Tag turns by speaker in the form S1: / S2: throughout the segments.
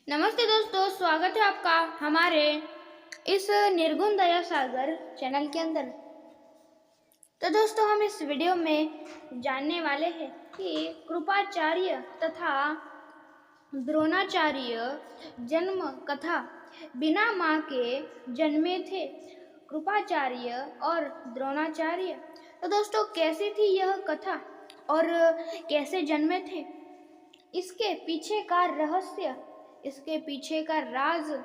S1: नमस्ते दोस्तों, स्वागत है आपका हमारे इस निर्गुण दया सागर चैनल के अंदर। तो दोस्तों, हम इस वीडियो में जानने वाले हैं कि कृपाचार्य तथा द्रोणाचार्य जन्म कथा। बिना माँ के जन्मे थे कृपाचार्य और द्रोणाचार्य। तो दोस्तों, कैसी थी यह कथा और कैसे जन्मे थे, इसके पीछे का रहस्य, इसके पीछे का राज,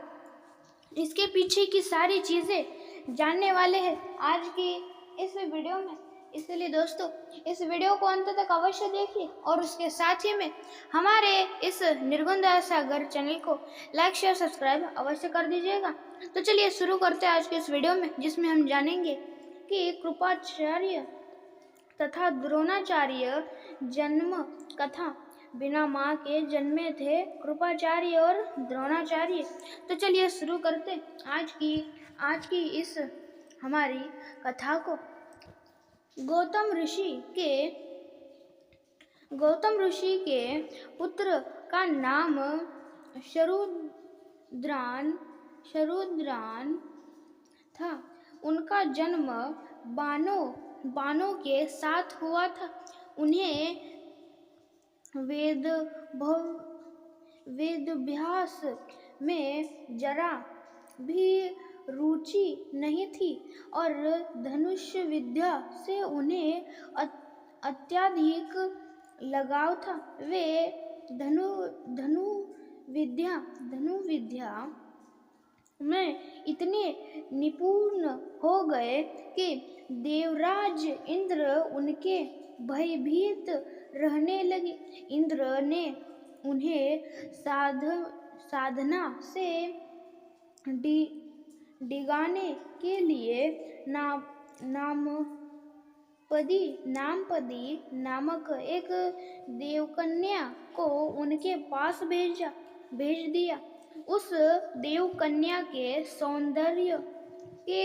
S1: इसके पीछे की सारी चीजें जानने वाले हैं आज की इस वीडियो में। इसलिए दोस्तों, इस वीडियो को अंत तक अवश्य देखिए और उसके साथ ही में हमारे इस निर्गुण दया सागर चैनल को लाइक शेयर सब्सक्राइब अवश्य कर दीजिएगा। तो चलिए शुरू करते हैं आज के इस वीडियो में, जिसमें हम जानेंगे कि कृपाचार्य तथा द्रोणाचार्य जन्म कथा। बिना माँ के जन्मे थे कृपाचार्य और द्रोणाचार्य। तो चलिए शुरू करते आज की इस हमारी कथा को। गौतम ऋषि के पुत्र का नाम शरुद्रान था। उनका जन्म बानों के साथ हुआ था। उन्हें वेदाभ्यास में जरा भी रुचि नहीं थी और धनुष विद्या से उन्हें अत्यधिक लगाव था। वे धनु विद्या में इतने निपुण हो गए कि देवराज इंद्र उनके भयभीत रहने लगे। इंद्र ने उन्हें साधना से डिगाने के लिए नामपदी नामक एक देवकन्या को उनके पास भेज दिया। उस देवकन्या के सौंदर्य के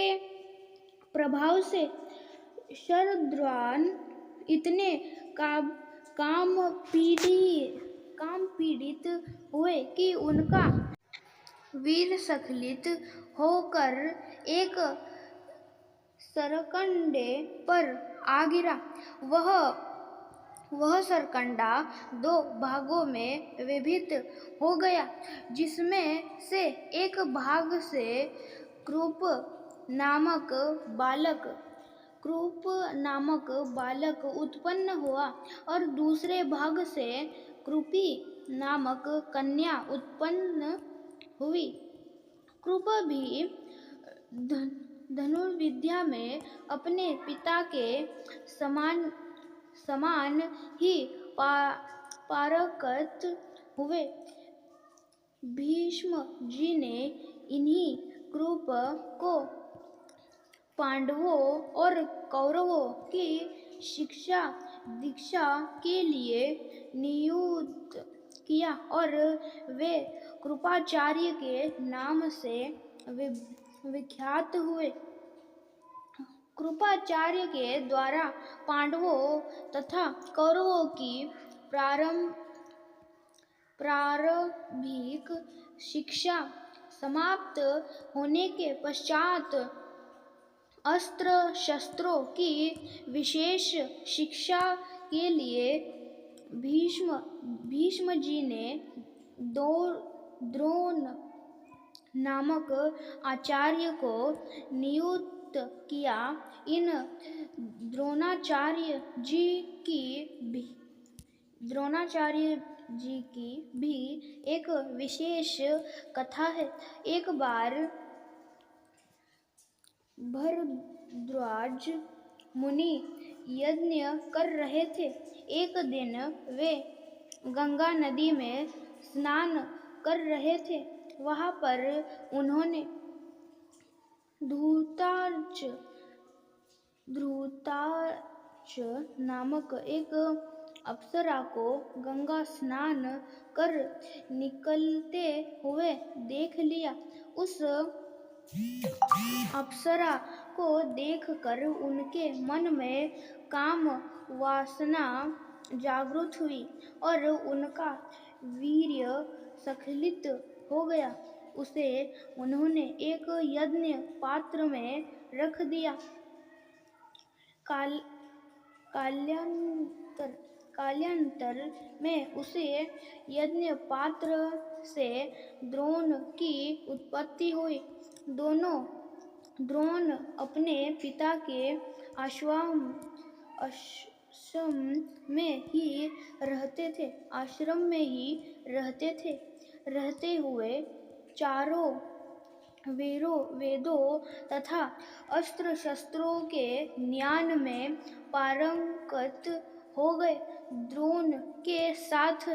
S1: प्रभाव से शरद्रान इतने काम पीड़ित हुए कि उनका वीर स्खलित होकर एक सरकंडे पर आ गिरा। वह सरकंडा दो भागों में विभक्त हो गया, जिसमें से एक भाग से कृप नामक बालक उत्पन्न हुआ और दूसरे भाग से कृपी नामक कन्या उत्पन्न हुई। कृप भी धनुर्विद्या में अपने पिता के समान ही पारंगत हुए। भीष्म जी ने इन्हीं कृप को पांडवों और कौरवों की शिक्षा दीक्षा के लिए नियुक्त किया और वे कृपाचार्य के नाम से विख्यात हुए। कृपाचार्य के द्वारा पांडवों तथा कौरवों की प्रारंभिक शिक्षा समाप्त होने के पश्चात अस्त्र शस्त्रों की विशेष शिक्षा के लिए भीष्म जी ने द्रोण नामक आचार्य को नियुक्त किया। इन द्रोणाचार्य जी की भी एक विशेष कथा है। एक बार भरद्वाज मुनि यज्ञ कर रहे थे। एक दिन वे गंगा नदी में स्नान कर रहे थे। वहां पर उन्होंने ध्रुतार्च नामक एक अप्सरा को गंगा स्नान कर निकलते हुए देख लिया। उस अप्सरा को देखकर उनके मन में काम वासना जागृत हुई और उनका वीर्य स्खलित हो गया। उसे उन्होंने एक यज्ञ पात्र में रख दिया। काल काल्यान्तर काल्यान्तर में उसे यज्ञ पात्र से द्रोण की उत्पत्ति हुई। द्रोण अपने पिता के आश्रम में ही रहते थे। रहते हुए चारों वेदों तथा अस्त्र शस्त्रों के ज्ञान में पारंगत हो गए। द्रोण के साथ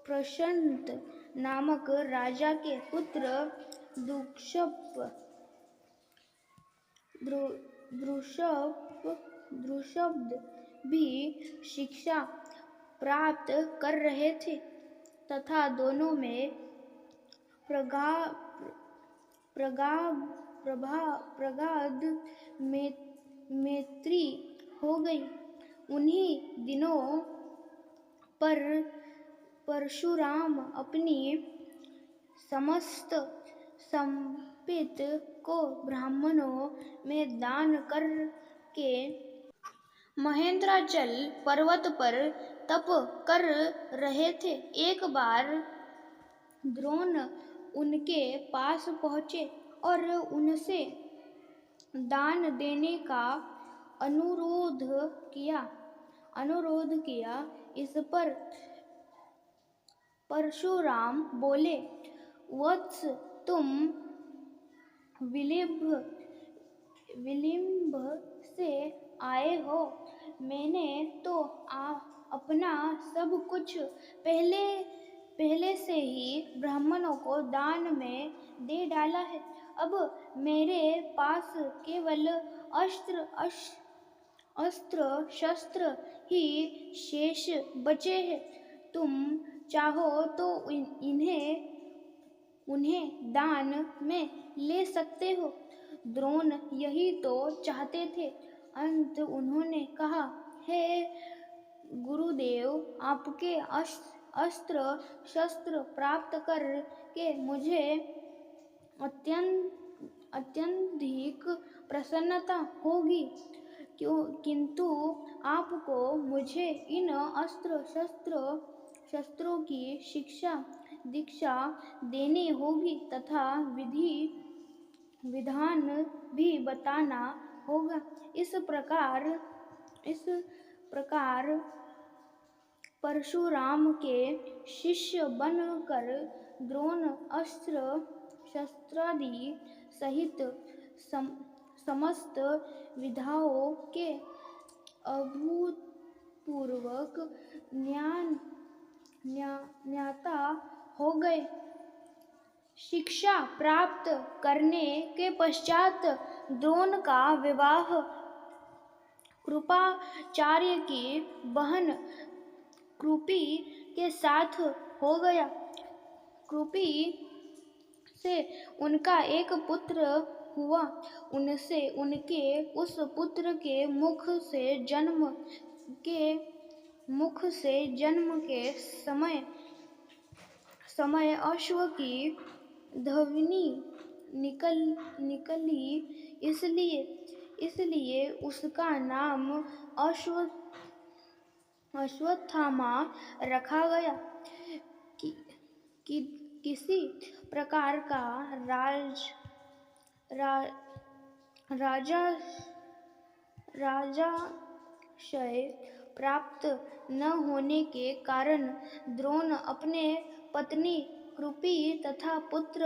S1: प्रशंत नामक राजा के पुत्र द्रुशब्द भी शिक्षा प्राप्त कर रहे थे तथा दोनों में प्रगाढ़ मैत्री हो गई। उन्हीं दिनों पर परशुराम अपनी समस्त संपत्ति को ब्राह्मणों में दान करके महेंद्राचल पर्वत पर तप कर रहे थे। एक बार द्रोण उनके पास पहुँचे और उनसे दान देने का अनुरोध किया। इस पर परशुराम बोले, वत्स, तुम विलंब से आए हो। मैंने तो अपना सब कुछ पहले से ही ब्राह्मणों को दान में दे डाला है। अब मेरे पास केवल अस्त्र शस्त्र ही शेष बचे हैं। तुम चाहो तो उन्हें दान में ले सकते हो। द्रोण यही तो चाहते थे। अंत उन्होंने कहा, हे गुरुदेव, आपके अस्त्र शस्त्र प्राप्त कर के मुझे अत्यधिक प्रसन्नता होगी, किंतु आपको मुझे इन अस्त्र शस्त्रों की दीक्षा देनी होगी तथा विधान भी बताना होगा। इस प्रकार परशुराम के शिष्य बनकर द्रोण अस्त्र शस्त्रादि सहित समस्त विधाओं के अभूतपूर्वक ज्ञाता हो गए। शिक्षा प्राप्त करने के पश्चात द्रोण का विवाह कृपाचार्य की बहन कृपी के साथ हो गया। कृपी से उनका एक पुत्र हुआ। उनके उस पुत्र के मुख से जन्म के समय अश्व की ध्वनि निकली, इसलिए उसका नाम अश्वत्थामा रखा गया। किसी प्रकार का राजाश्रय प्राप्त न होने के कारण द्रोण अपने पत्नी कृपी तथा पुत्र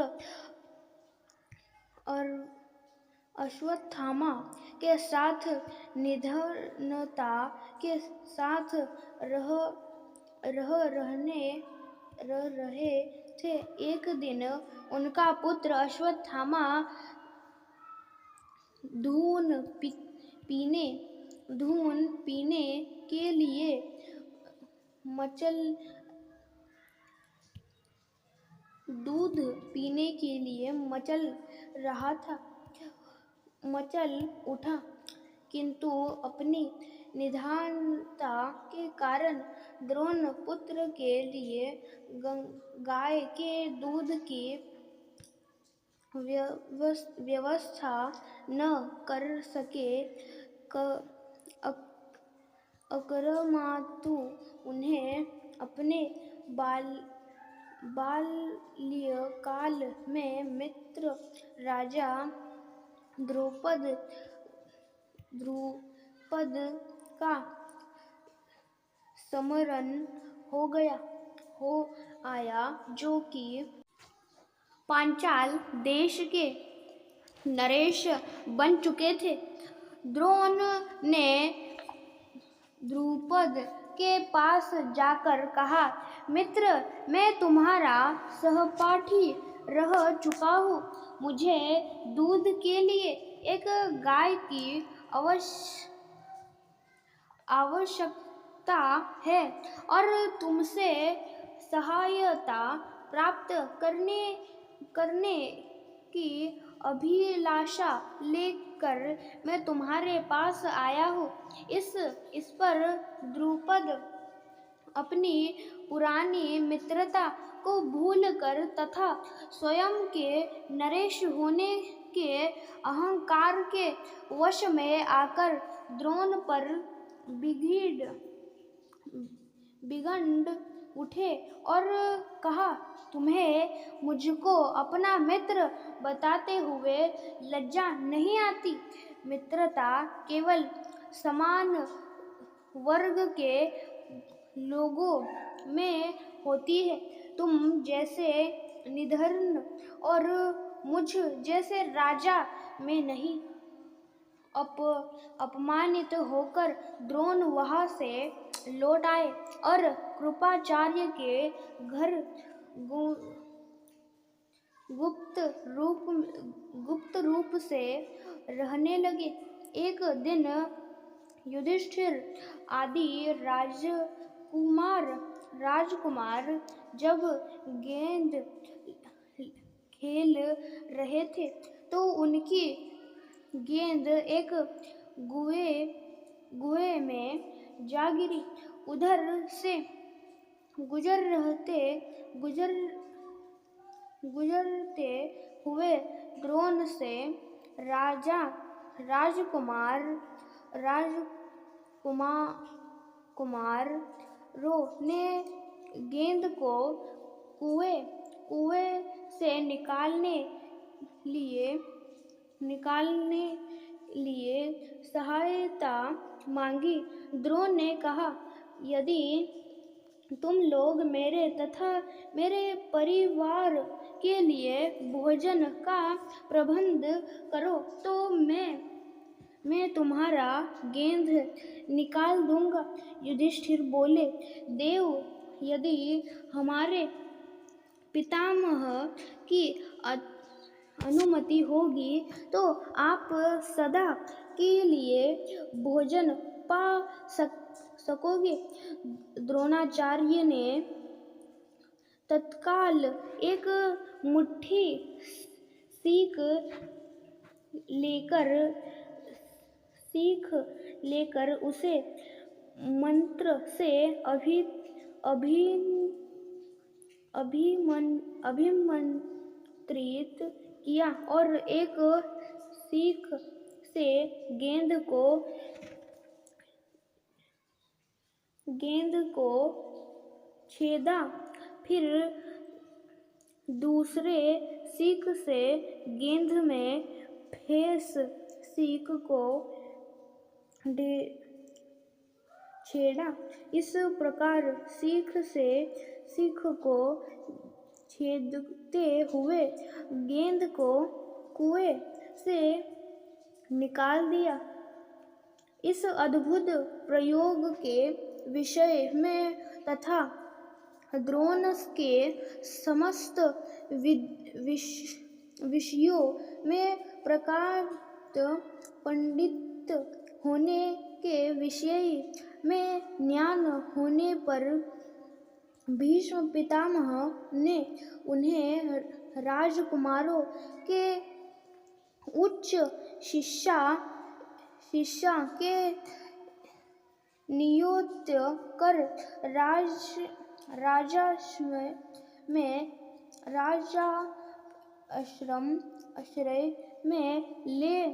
S1: अश्वत्थामा के साथ निर्धनता के साथ रह रहे थे। एक दिन उनका पुत्र अश्वत्थामा धून पीने के लिए दूध पीने के लिए मचल उठा, किंतु अपनी निधानता के कारण द्रोण पुत्र के लिए गाय के दूध की व्यवस्था न कर सके, अकरमातु उन्हें अपने बाल्यकाल में मित्र राजा द्रुपद का स्मरण हो आया, जो कि पांचाल देश के नरेश बन चुके थे। द्रोण ने द्रुपद के पास जाकर कहा, मित्र, मैं तुम्हारा सहपाठी रह चुका हूँ। मुझे दूध के लिए एक गाय की आवश्यकता है और तुमसे सहायता प्राप्त करने की अभिलाषा लेकर मैं तुम्हारे पास आया हूँ। इस पर द्रुपद अपनी पुरानी मित्रता को भूलकर तथा स्वयं के नरेश होने के अहंकार के वश में आकर द्रोण पर बिगड़ उठे और कहा, तुम्हें मुझको अपना मित्र बताते हुए लज्जा नहीं आती? मित्रता केवल समान वर्ग के लोगों में होती है। तुम जैसे निधन और मुझ जैसे राजा में नहीं। अपमानित होकर द्रोण वहां से लौट आए और कृपाचार्य के घर गुप्त रूप से रहने लगे। एक दिन युधिष्ठिर आदि राजकुमार जब गेंद खेल रहे थे तो उनकी गेंद एक कुएं में जा गिरी। उधर से गुजरते हुए द्रोण से राजकुमारों ने गेंद को कुएं से निकालने लिए सहायता मांगी। द्रोण ने कहा, यदि तुम लोग मेरे तथा मेरे परिवार के लिए भोजन का प्रबंध करो तो मैं तुम्हारा गेंद निकाल दूंगा। युधिष्ठिर बोले, देव, यदि हमारे पितामह की अनुमति होगी तो आप सदा के लिए भोजन पा सकोगे। द्रोणाचार्य ने तत्काल एक मुट्ठी सीख लेकर उसे मंत्र से अभिमंत्रित किया और एक सीख से गेंद को छेदा। फिर दूसरे सीख से गेंद में फेंस सीख को छेड़ा। इस प्रकार सीख से सीख को छेदते हुए गेंद को कुएं से निकाल दिया। इस अद्भुत प्रयोग के विषय में तथा द्रोण के समस्त विषयों में प्रकांड पंडित होने के विषय में ज्ञान होने पर भीष्म पितामह ने उन्हें राजकुमारों के उच्च शिक्षा के नियुक्त कर राजा आश्रय में ले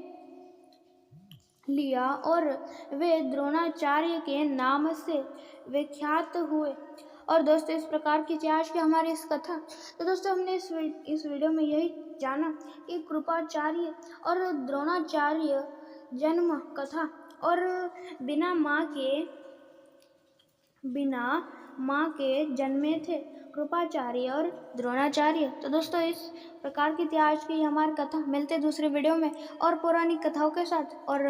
S1: लिया और वे द्रोणाचार्य के नाम से विख्यात हुए। और दोस्तों इस प्रकार की थी आज की हमारी इस कथा। तो दोस्तों हमने इस वीडियो में यही जाना कि कृपाचार्य और द्रोणाचार्य जन्म कथा और बिना माँ के जन्मे थे कृपाचार्य और द्रोणाचार्य। तो दोस्तों इस प्रकार की थी आज की हमारी कथा। मिलते दूसरे वीडियो में और पुरानी कथाओं के साथ और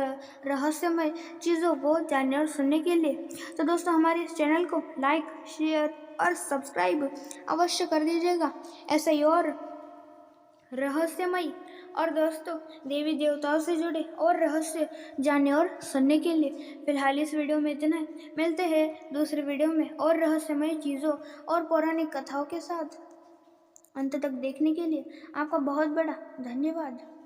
S1: रहस्यमय चीज़ों को जानने और सुनने के लिए। तो दोस्तों हमारे इस चैनल को लाइक, शेयर और सब्सक्राइब अवश्य कर दीजिएगा ऐसे ही और रहस्यमय और दोस्तों देवी देवताओं से जुड़े और रहस्य जानने और सुनने के लिए। फिलहाल इस वीडियो में इतना ही। मिलते हैं दूसरे वीडियो में और रहस्यमय चीज़ों और पौराणिक कथाओं के साथ। अंत तक देखने के लिए आपका बहुत बड़ा धन्यवाद।